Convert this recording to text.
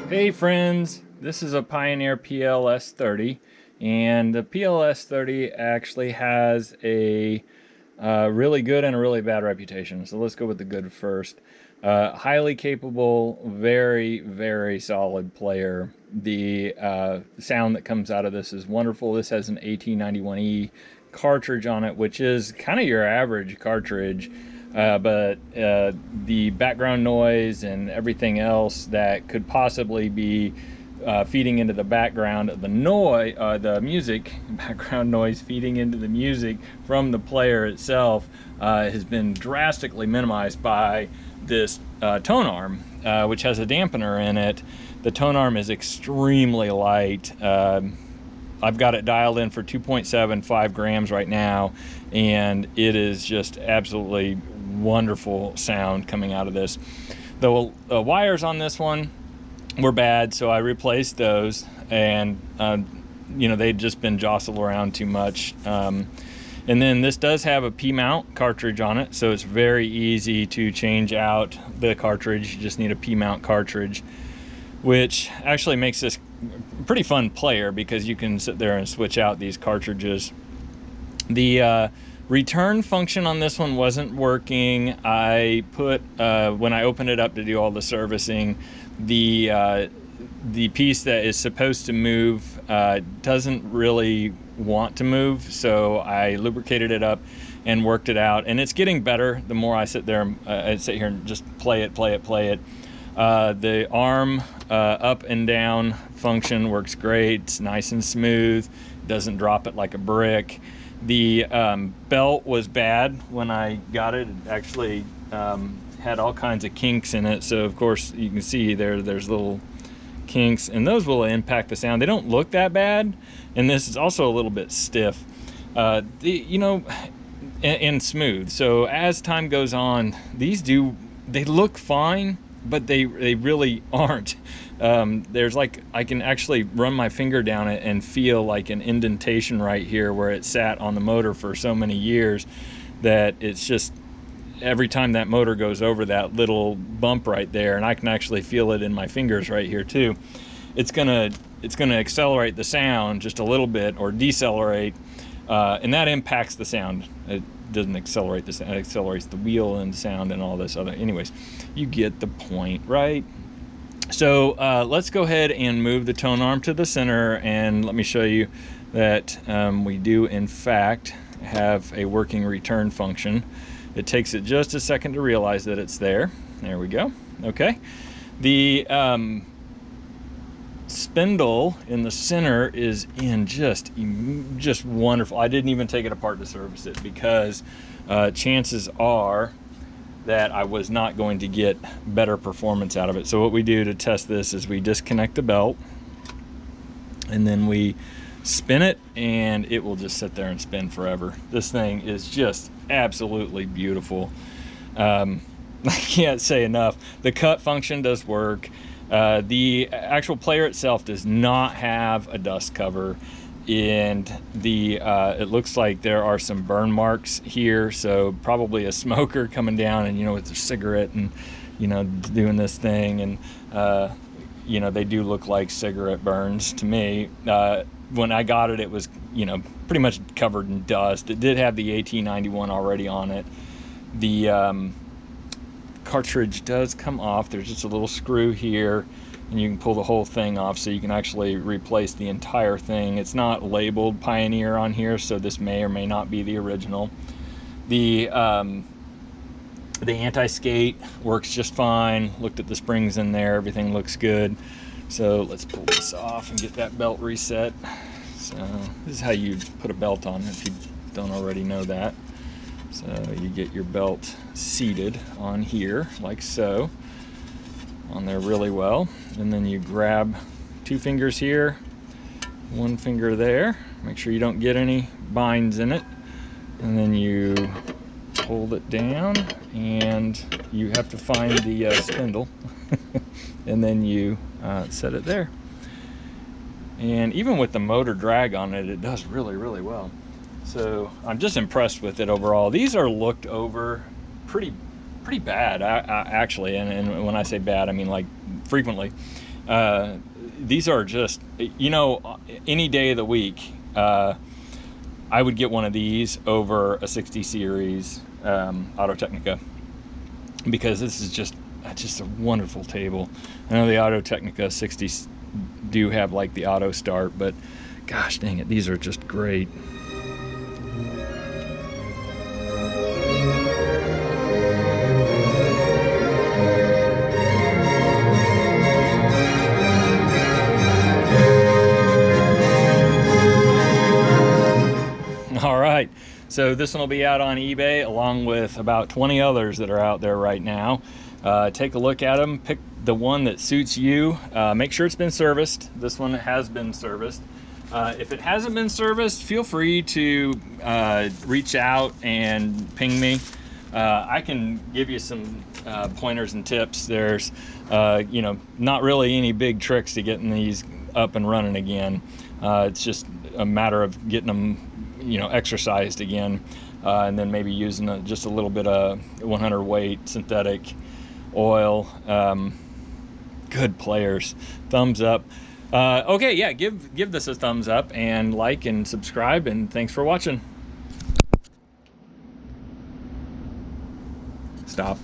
Hey friends, this is a Pioneer PL-S30, and the PL-S30 actually has a really good and a really bad reputation. So let's go with the good first. Highly capable, very solid player. The sound that comes out of this is wonderful. This has an AT91E cartridge on it, which is kind of your average cartridge. But the background noise and everything else that could possibly be feeding into the background of the noise, the music, background noise feeding into the music from the player itself has been drastically minimized by this tone arm, which has a dampener in it. The tone arm is extremely light. I've got it dialed in for 2.75 grams right now, and it is just absolutely wonderful sound coming out of this. The wires on this one were bad, so I replaced those, and you know, they'd just been jostled around too much. And then this does have a P-mount cartridge on it, so it's very easy to change out the cartridge. You just need a P-mount cartridge, which actually makes this a pretty fun player because you can sit there and switch out these cartridges. The return function on this one wasn't working. I put, when I opened it up to do all the servicing, the piece that is supposed to move doesn't really want to move, so I lubricated it up and worked it out, and it's getting better the more I sit there and sit here and just play it. The arm up and down function works great. It's nice and smooth, doesn't drop it like a brick. The belt was bad when I got it. It actually had all kinds of kinks in it, so of course you can see there's little kinks, and those will impact the sound. They don't look that bad, and this is also a little bit stiff, you know, and smooth. So as time goes on, they look fine, but they really aren't. There's like, I can actually run my finger down it and feel like an indentation right here where it sat on the motor for so many years that it's just, every time that motor goes over that little bump right there, and I can actually feel it in my fingers right here too, it's gonna accelerate the sound just a little bit or decelerate, and that impacts the sound. It doesn't accelerate the sound, it accelerates the wheel and sound and all this other. Anyways, you get the point, right? So let's go ahead and move the tone arm to the center, and let me show you that we do in fact have a working return function. It takes it just a second to realize that it's there. There we go. Okay. The spindle in the center is in just wonderful. I didn't even take it apart to service it because chances are that I was not going to get better performance out of it. So what we do to test this is we disconnect the belt, and then we spin it, and it will just sit there and spin forever. This thing is just absolutely beautiful. I can't say enough. The cut function does work. The actual player itself does not have a dust cover, and it looks like there are some burn marks here, so probably a smoker coming down and, you know, with their cigarette and, you know, doing this thing, and you know, they do look like cigarette burns to me. When I got it, it was, you know, pretty much covered in dust. It did have the AT91 already on it. The cartridge does come off. There's just a little screw here, and you can pull the whole thing off, so you can actually replace the entire thing. It's not labeled Pioneer on here, so this may or may not be the original. The anti-skate works just fine. Looked at the springs in there, everything looks good. So let's pull this off and get that belt reset. So this is how you put a belt on if you don't already know that. So you get your belt seated on here like so, on there really well, and then you grab 2 fingers here, 1 finger there, make sure you don't get any binds in it, and then you hold it down, and you have to find the spindle and then you set it there. And even with the motor drag on it, it does really well. So I'm just impressed with it overall. These are looked over pretty bad, actually, and when I say bad, I mean like frequently. These are just, you know, any day of the week, I would get one of these over a 60 series Auto Technica, because this is just a wonderful table. I know the Auto Technica 60s do have like the auto start, but gosh dang it, these are just great. All right, so this one will be out on eBay along with about 20 others that are out there right now. Take a look at them, pick the one that suits you. Make sure it's been serviced. This one has been serviced. If it hasn't been serviced, feel free to reach out and ping me. I can give you some pointers and tips. There's you know, not really any big tricks to getting these up and running again. It's just a matter of getting them, you know, exercised again, and then maybe using just a little bit of 100 weight synthetic oil. Good players. Thumbs up. Okay, yeah, give this a thumbs up and like and subscribe, and thanks for watching. Stop.